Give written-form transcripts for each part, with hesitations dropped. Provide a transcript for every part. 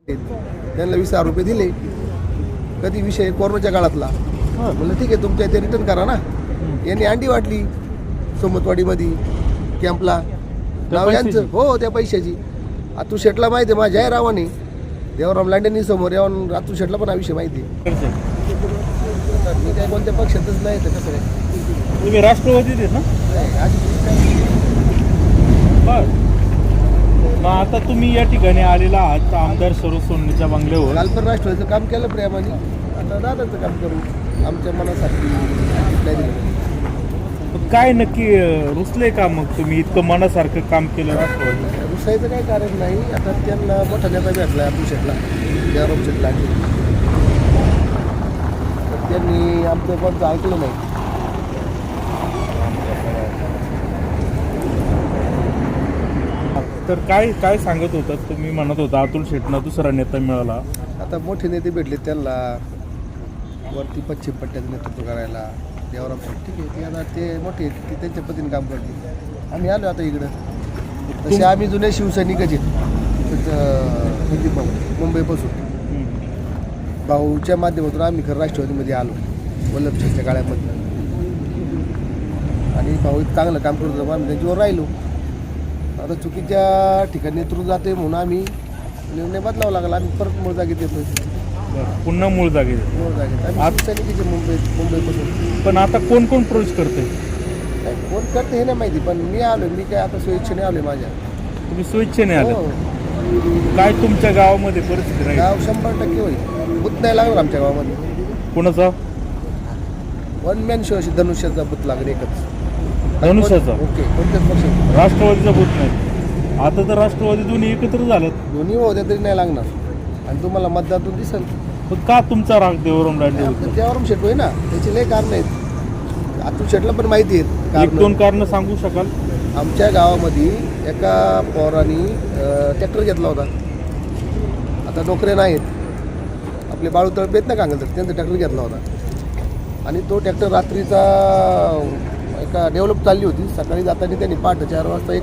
त्यांना 20,000 रुपये दिले. कधी विषय कोरोनाच्या काळातला. म्हणलं ठीक आहे तुमच्या इथे रिटर्न करा ना. यांनी अंडी वाटली सोमतवाडीमध्ये कॅम्पला. नाव यांचं हो त्या पैशाची. अतुल शेटला माहिती आहे माझ्या रावाने देवराम लांडेंनी समोर येऊन अतुल शेटला पण हा विषय माहिती आहे. मी काय कोणत्या पक्षातच नाही तर कसं काय. तुम्ही राष्ट्रवादीत आहेत ना? बरं. मग आता तुम्ही या ठिकाणी आलेला आहात आमदार सरोज सोनवणेच्या बंगल्यावर. काल पण राष्ट्रवादीचं काम केलं प्रेमाने. आता दादाचं काम करू आमच्या मनासाठी नाही दिलं. काय नक्की रुसले का मग तुम्ही इतकं मनासारखं काम केलं राष्ट्रवादी? रुसायचं काही कारण नाही. आता त्यांना मोठा नेता भेटला अतुल शेटला देवराम शेटला. तर त्यांनी आमचं कोणतं ऐकलं नाही. तर काय काय सांगत होतात तुम्ही? म्हणत होता अतुल शेटना दुसरा नेता मिळाला. आता मोठे नेते भेटले त्यांना वरती पश्चिम पट्ट्याचं नेतृत्व करायला देवराम शेट. ठीक आहे ते आता ते मोठे आहेत ते त्यांच्या पद्धतीने काम करतील. आम्ही आलो आता इकडं. तसे आम्ही जुने शिवसैनिकच आहेत मुंबईपासून. भाऊच्या माध्यमातून आम्ही खरं राष्ट्रवादीमध्ये आलो वल्लभशाच्या काळामधलं. आणि भाऊ चांगलं काम करत होतो आम्ही त्यांच्यावर राहिलो. आता चुकीच्या ठिकाणी नेतृत्व जाते म्हणून आम्ही निर्णय बदलावा लागला. आम्ही परत मूळ जागेत येतो. पुन्हा मूळ जागेत मूळ जागेत आम्ही शिवसैनिकीचे मुंबईपासून. पण आता कोण कोण प्रवेश करते? कोण करते हे नाही माहिती. पण मी आलो. मी काय आता स्वेच्छेने आलोय माझ्या. तुम्ही स्वेच्छेने आले? हो. काय तुमच्या गावामध्ये परिस्थिती राहील? गाव 100% होईल. बुत नाही लागणार आमच्या गावामध्ये. कोणाचा? वन मॅन शो अशी धनुष्याचा बुत लागेल एकच. धनुष्याचा? ओके. कोणत्याच पक्षाचा राष्ट्रवादीचा बुत नाही. आता तर राष्ट्रवादी दोन्ही एकत्र झालं. दोन्ही होत्या तरी नाही लागणार. आणि तुम्हाला मतदारातून दिसेल. पण का तुमचा राग देवराम लांडे होता? देवराम शेट होय ना. त्याची लय कारण आहेत. अतुल शेटला पण माहिती आहेत. एक दोन कारण सांगू शकाल? आमच्या गावामध्ये एका पोराने ट्रॅक्टर घेतला होता. आता नोकऱ्या नाहीत. आपले बाळू तळपे आहेत ना कांगल तर त्यांचा ट्रॅक्टर घेतला होता. आणि तो ट्रॅक्टर रात्रीचा एका डेव्हलप चालली होती. सकाळी जाताना त्यांनी पहाटे 4 वाजता एक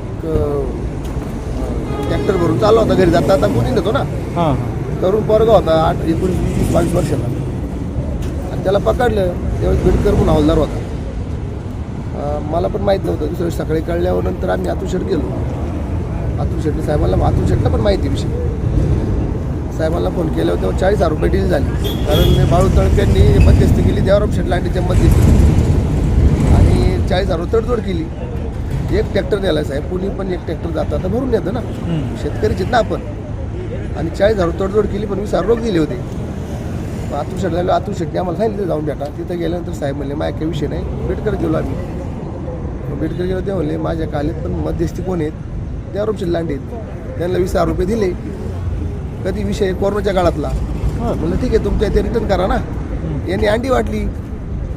ट्रॅक्टर भरून चालला होता घरी जाता. आता कोणी नेतो ना. हां. तरुण पोरगा होता 19-22 वर्षाचा. आणि त्याला पकडलं त्यावेळेस बिडकर म्हणून हवालदार होता. मला पण माहीत नव्हतं. दुसऱ्या दिवशी सकाळी कळल्यावर नंतर आम्ही अतुल शेट गेलो. अतुल शेट्टी साहेबांना अतुल शेटला पण माहिती विषय. साहेबांना फोन केल्यावर तेव्हा 40,000 रुपये डील झाली. कारण बाळू तळप्यांनी मध्यस्थी केली देवराम शेट लांडेच्या मध्यस्थी. आणि 40,000 तडजोड केली. एक ट्रॅक्टर द्यायला साहेब. कुणी पण एक ट्रॅक्टर जातं आता भरून येतं ना. शेतकरीच ना आपण. आणि 40,000 तडजोड केली. पण 20,000 रोख दिले होते. अतुल शेट झालं. अतुल शेट्टी आम्हाला सांगितलं जाऊन भेटा. तिथं गेल्यानंतर साहेब म्हणले माझ्या काही विषय नाही. बेटकर गेलो आम्ही. बेटकर गेलो ते म्हणले माझ्या कालेत पण मध्यस्थी कोण आहेत? देवराम शेट लांडे आहेत. त्यांना 20,000 रुपये दिले. कधी विषय कोरोनाच्या काळातला. म्हणलं ठीक आहे तुमच्या इथे रिटर्न करा ना. यांनी अंडी वाटली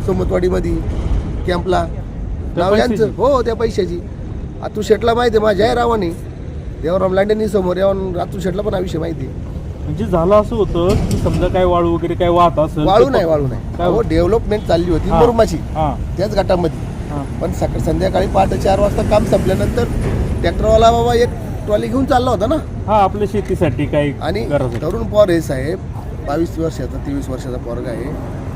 सोमतवाडीमध्ये कॅम्पला. नाव यांचं हो त्या पैशाची. अतुल शेटला माहिती आहे माझ्या रावाने देवराम लांडेंनी समोर येऊन अतुल शेटला पण हा विषय माहिती आहे. म्हणजे झालं असं होतं की समजा काय वाळू वगैरे काय वाहत असेल? वाळू नाही. हो डेव्हलपमेंट चालली होती मुरुमाची त्याच गटामध्ये. पण संध्याकाळी पहाटे 4 वाजता काम संपल्यानंतर ट्रॅक्टरवाला बाबा एक ट्रॉली घेऊन चालला होता ना. हा आपल्या शेतीसाठी काही. आणि तरुण पोर आहे साहेब. 22 वर्षाचा 23 वर्षाचा पोरगा आहे.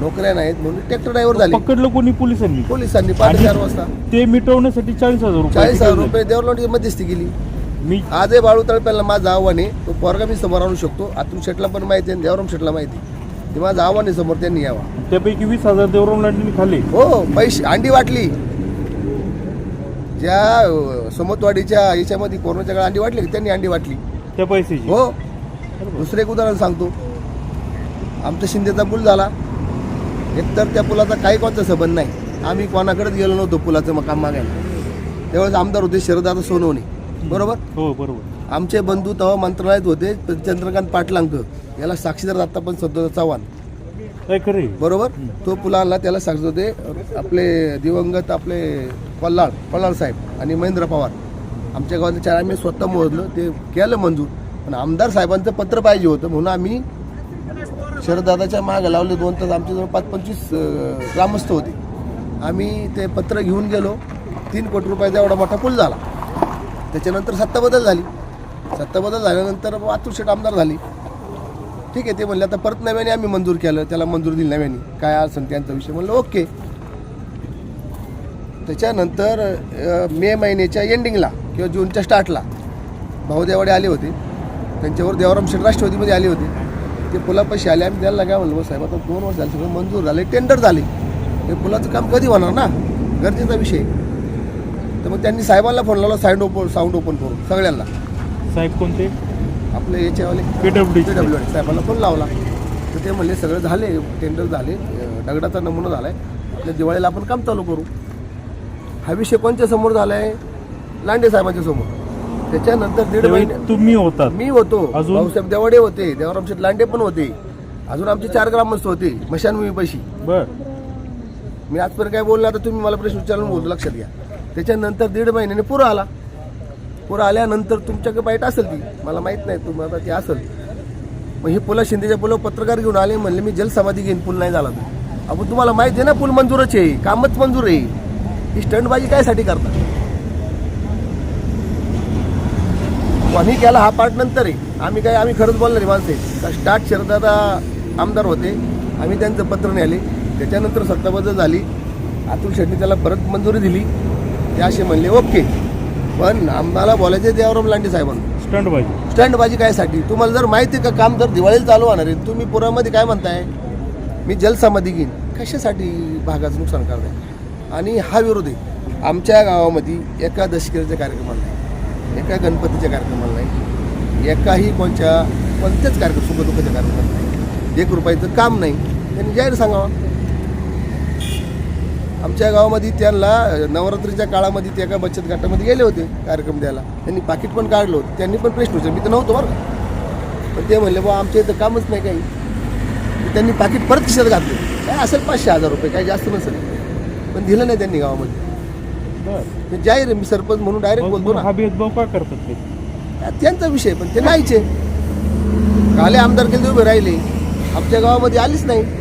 नोकऱ्या नाहीत म्हणून ट्रॅक्टर ड्रायव्हर झाले. पकडलं कोणी? पोलिसांनी पहाटे 4 वाजता. ते मिटवण्यासाठी 40,000 रुपये. 40,000 रुपये देवराम मध्यस्थी केली. मी आजही बाळू तळप्याला माझं आव्हान आहे. तो पोरगा मी समोर आणू शकतो. अतुल शेटला पण माहिती आहे देवराम शेटला माहिती. ते माझं आव्हान आहे समोर त्यांनी यावा. त्यापैकी 20,000 देवराम लांडेंनी खाल्ले. हो पैसे अंडी वाटली. ज्या सोमतवाडीच्या याच्यामध्ये कोरोनाच्या काळात अंडी वाटली त्यांनी अंडी वाटली त्या पैशाची. हो. दुसरं एक उदाहरण सांगतो. आमचा शिंदेचा पूल झाला. एकतर त्या पुलाचा काही कोणता संबंध नाही. आम्ही कोणाकडेच गेलो नव्हतो पुलाचं मग काम मागायला. त्यावेळेस आमदार होते शरददादा सोनवणे. बरोबर. हो बरोबर. आमचे बंधू तेव्हा मंत्रालयात होते चंद्रकांत पाटलांक. याला साक्षीदार आता पण सध्या चव्हाण. बरोबर. तो पुलाला त्याला साक्षी होते आपले दिवंगत आपले पल्लाळ साहेब आणि महेंद्र पवार. आमच्या गावातले 4 आम्ही स्वतः मोजलं. ते केलं मंजूर. पण आमदार साहेबांचं पत्र पाहिजे होतं म्हणून आम्ही शरददादाच्या मागे लावले. 2 तास आमच्याजवळ 5-25 ग्रामस्थ होते. आम्ही ते पत्र घेऊन गेलो. 3 कोटी रुपयाचा एवढा मोठा पूल झाला. त्याच्यानंतर सत्ता बदल झाली. सत्ता बदल झाल्यानंतर अतुल शेट आमदार झाली. ठीक आहे. ते म्हणले आता परत नव्याने आम्ही मंजूर केलं, त्याला मंजूर दिली नव्याने, काय असेल त्यांचा विषय. म्हणलं ओके. त्याच्यानंतर मे महिन्याच्या एंडिंगला किंवा जूनच्या स्टार्टला भाऊ देवाडे आले होते, त्यांच्यावर देवराम शेठ राष्ट्रवादीमध्ये आले होते. ते पुलापाशी आले. आम्ही त्याला काय म्हणलो, साहेब आता 2 वर्ष झाले, सगळं मंजूर झाले, टेंडर झाले, हे पुलाचं काम कधी होणार ना, गरजेचा विषय. तर मग त्यांनी साहेबांना फोन लावला, साऊंड ओपन करून सगळ्यांना. साहेब कोणते? आपले याच्यावाले PWD साहेबांना फोन लावला. तर ते म्हणले सगळं झाले, टेंडर झाले, दगडाचा नमुना झाला आहे, आपल्या दिवाळीला आपण काम चालू करू. हा विषय कोणत्या समोर झाला आहे? लांडे साहेबांच्या समोर. त्याच्यानंतर 1.5 महिने तुम्ही होतात? मी होतो, अजून? भाऊसाहेब देवाडे होते, देवराम शेठ लांडे पण होते, अजून आमचे 4 ग्रामस्थ होते मशानभूमीपाशी. बर. मी आजपर्यंत काय बोललो, आता तुम्ही मला प्रश्न विचारून बोलतो, लक्षात घ्या. त्याच्यानंतर 1.5 महिन्याने पुरं आला. पुरं आल्यानंतर तुमच्याकडे बाईट असेल ती, मला माहीत नाही, तुम्हाला ती असेल. मग हे पुला शिंदेच्या पुलावर पत्रकार घेऊन आले, म्हणले मी जलसमाधी घेईन पूल नाही झाला तर. आपण तुम्हाला माहिती आहे ना, पूल मंजूरच आहे, कामच मंजूर आहे, ही स्टंटबाजी कायसाठी करतात? आम्ही केला हा पार्ट नंतर आहे. आम्ही खरंच बोलणारे माणसे. स्टार्ट शरदादा आमदार होते, आम्ही त्यांचं पत्र नेले. त्याच्यानंतर सत्ताबद्दल झाली, अतुल शेट्टी त्याला परत मंजुरी दिली. ते असे म्हणले ओके. पण आम्हाला बोलायचे देवराम लांडे साहेबांना, स्टंटबाजी कायसाठी? तुम्हाला जर माहिती आहे का काम जर दिवाळीला चालू होणार आहे, तुम्ही पुरामध्ये काय म्हणताय मी जलसमाधी घेईन, कशासाठी भागाचं नुकसान करताय? आणि हा विरोध आहे. आमच्या गावामध्ये एका दशकरीच्या कार्यक्रमाला नाही, एका गणपतीच्या कार्यक्रमाला नाही, एकाही कोणत्याच कार्यक्रम सुखदुःखाच्या कार्यक्रमाला नाही, 1 रुपयाचं काम नाही. त्यांनी जाहीर सांगावं. आमच्या गावामध्ये त्यांना नवरात्रीच्या काळामध्ये ते एका बचत गटामध्ये गेले होते कार्यक्रम द्यायला, त्यांनी पाकिट पण काढलं होतं. त्यांनी पण प्रश्न विचारले, मी तर नव्हतो बरं का, पण ते म्हणले बा आमच्या इथं कामच नाही काही. त्यांनी पाकिट परत खिशात घातले, काय असेल 500,000 रुपये, काही जास्त नसेल, पण दिलं नाही त्यांनी गावामध्ये. ते जाहीर, मी सरपंच म्हणून डायरेक्ट बोलतो ना. हा भेदभाव का करतात ते? त्यांचा विषय, पण ते नाहीचे. काले आमदार केले उभे राहिले, आमच्या गावामध्ये आलीच नाही.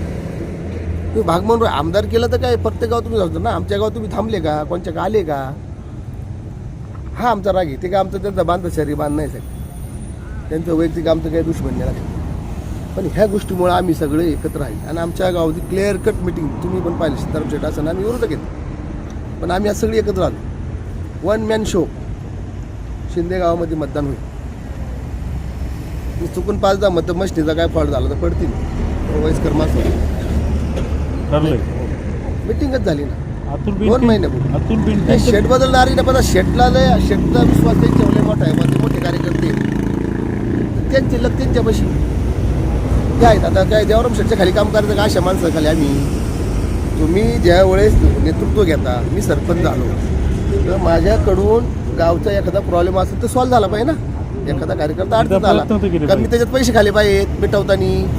तुम्ही भाग म्हणून आमदार केलं तर काय प्रत्येक गाव तुम्ही जातो ना, आमच्या गावात तुम्ही थांबले का, कोणच्या का आले का? हा आमचा राग आहे. ते काय आमचं त्यांचा बांध शरीर बांध नाही साहेब, त्यांचं वैयक्तिक आमचं काही दुश्मन नाही लागतं. पण ह्या गोष्टीमुळे आम्ही सगळे एकत्र आहे. आणि आमच्या गावाची क्लिअर कट मिटिंग तुम्ही पण पाहिली, सीताराम शेठ असं आम्ही विरोध घेतो, पण आम्ही आज सगळे एकत्र आलो. 1 मॅन शो. शिंदे गावामध्ये मतदान होईल. चुकून 5-10 मतं मस्तीचा काय फॉल्ट झाला तर पडतील, वयस्कर माणसं. मिटिंगच झाली ना अतुल 2 महिन्यापूर्वी. अतुल बिंटे शेट बदलणारी ना, पण शेटला विश्वास त्यांच्या मोठा आहे, ते मोठे कार्यकर्ते त्यांचे लग त्यांच्यापाशी ते आहेत. आता काय देवराम शेटच्या खाली काम करायचं का अशा माणसं खाली आम्ही? तुम्ही ज्या वेळेस नेतृत्व घेता, मी सरपंच झालो तर माझ्याकडून गावचा एखादा प्रॉब्लेम असेल तर सॉल्व्ह झाला पाहिजे ना. एखादा कार्यकर्ता अडचण आला कारण मी त्याच्यात पैसे खाले पाहिजेत मिटवताना.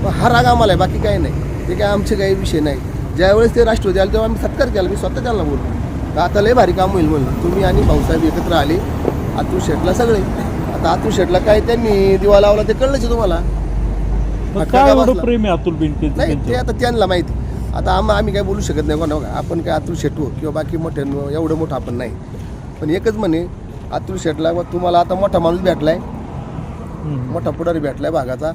हा राग आम्हाला आहे, बाकी काही नाही. ते काय आमचे काही विषय नाही. ज्यावेळेस ते राष्ट्रवादी आले तेव्हा आम्ही सत्कार केला, मी स्वतः त्यांना बोललो तर आता लय भारी काम होईल म्हणलं. तुम्ही आणि भाऊसाहेब एकत्र आले, अतुल शेठला सगळे. आता अतुल शेठला काय त्यांनी दिवा लावला ते कळलंच तुम्हाला. काय एवढं प्रेम आहे अतुल बिंटे? नाही ते आता त्यांना माहिती. आता आम्ही काय बोलू शकत नाही कोणा, आपण काय अतुल शेट हो किंवा बाकी मोठे एवढं मोठं आपण नाही. पण एकच म्हणे अतुल शेटला तुम्हाला आता मोठा माणूस भेटलाय, मोठा पुढारी भेटलाय भागाचा,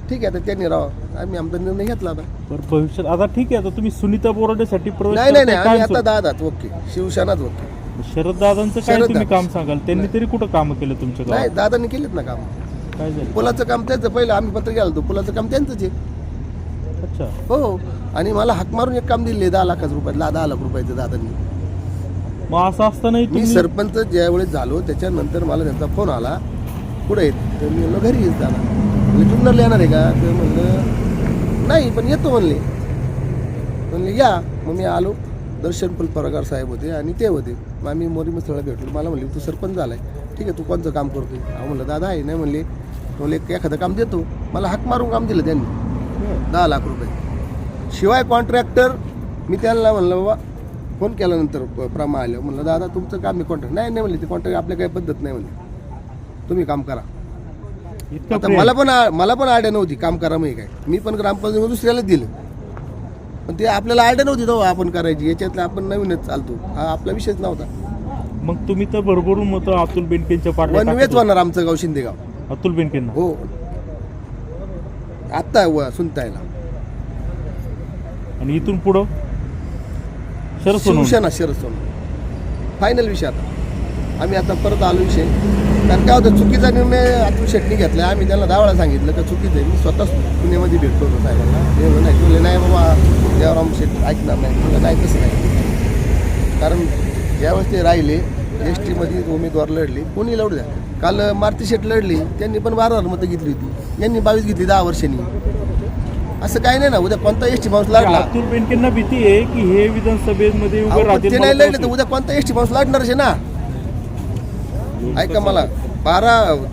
ठीक आहे. आता त्यांनी राहा, आम्ही आमचा निर्णय घेतला आता. भविष्यात आता ठीक आहे, आता तुम्ही सुनीता बोराडेसाठी नाही आम्ही आता दादाच ओके, शिवसेनाच ओके. शरद दादांचं काय तुम्ही काम सांगाल? त्यांनी तरी कुठं काम केलं तुमच्या नाही, गावात? दादांनी केलेत ना काम. काय झालं? पुलाचं काम त्यांचं पहिलं आम्ही पत्र गेलो होतो, पुलाचं काम त्यांचंच आहे. अच्छा. हो. आणि मला हाक मारून एक काम दिले 10 लाख रुपयाचं, 10 लाख रुपयाचं दादांनी. मग असं असतानाही मी तुम्ही सरपंच ज्यावेळेस झालो त्याच्यानंतर मला त्यांचा फोन आला, कुठे येत? तर मी म्हणलो घरी येत दादा. म्हणजे जुन्नरला येणार आहे का? तर म्हणलं नाही पण येतो म्हणले या. मग मी आलो, दर्शन पगार साहेब होते आणि ते होते. मग आम्ही मोरी मसळा भेटलो. मला म्हणले तू सरपंच झालाय, ठीक आहे, तू कोणतं काम करतोय? म्हणलं दादा आहे. नाही म्हणले एखादं काम देतो. मला हाक मारून काम दिलं त्यांनी 10 लाख रुपये. शिवाय कॉन्ट्रॅक्टर मी त्यांना म्हणलं बाबा, फोन केल्यानंतर प्रमा आलं, म्हणलं दादा तुमचं काम मी कॉन्ट्रॅक्ट नाही म्हणले, ते कॉन्ट्रॅक्ट आपल्या काही पद्धत नाही म्हणले, तुम्ही काम करा. आता मला पण आयडिया नव्हती काम करा म्हणजे काय. मी पण ग्रामपंचायत दुसऱ्यालाच दिलं, पण ते आपल्याला आयडिया नव्हती तेव्हा आपण करायची. याच्यातलं आपण नवीनच चालतो, हा आपला विषयच नव्हता. मग तुम्ही तर भरभरून मत अतुल बेनकेंच्या पाठीवर वनवेच होणार आमचं गाव शिंदेगाव. अतुल बेनकेंना. हो आत्ता सुनतायला. आणि इथून पुढं शरद सोनवणे. शिवसेना शरद सोनवणे फायनल विषय. आता आम्ही आता परत आलो विषय. कारण काय होतं, चुकीचा निर्णय अतुल शेट्टी घेतला. आम्ही त्यांना 10 वेळा सांगितलं का चुकीचं आहे. मी स्वतःच पुण्यामध्ये भेटतो होतो साहेबांना. ते म्हणलं नाही, तुला नाही बाबा देवराम शेट्टी ऐकणार नाही. तुला नाही तसं नाही. कारण ज्यावेळेस ते राहिले एस टीमध्ये उमेदवार लढले, कोणी लढू द्या. काल मारुती शेट लढली, त्यांनी पण 12,000 मतं घेतली होती. यांनी 22 घेतली 10 वर्षांनी. असं काही नाही ना. उद्या कोणता एस टी माणूस लढला, अतुल बेनकेंना भीती आहे की हे विधानसभेमध्ये उभे अहो, पण राहतील. ते नाही मला लढले तर उद्या कोणता एस टी माणूस लढणारच आहे ना. ऐका मला,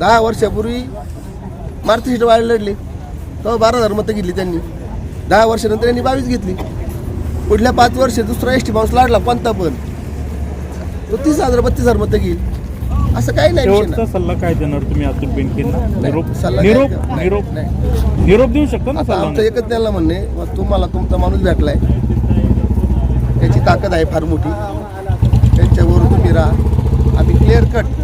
10 वर्षापूर्वी मारुती शेट वाढ लढली तेव्हा 12,000 मतं घेतली त्यांनी. 10 वर्षानंतर यांनी 22 घेतली. पुढल्या 5 वर्ष दुसरा एस टी माणूस लढला कोणता पण, तो 30,000 32,000 मतं घेईल. असं काही नाही. विषय शेवटचा सल्ला काय देणार तुम्ही अतुल बेनकेंना? निरोप सल्ला निरोप द्यायचा. नाही, निरोप नाही. निरोप देऊ शकता ना आता सल्ला? आमचं एकच त्यांना म्हणणे, तुम्हाला तुमचा माणूस भेटलाय, त्याची ताकद आहे फार मोठी, त्यांच्यावर तुम्ही राहा. आम्ही क्लिअर कट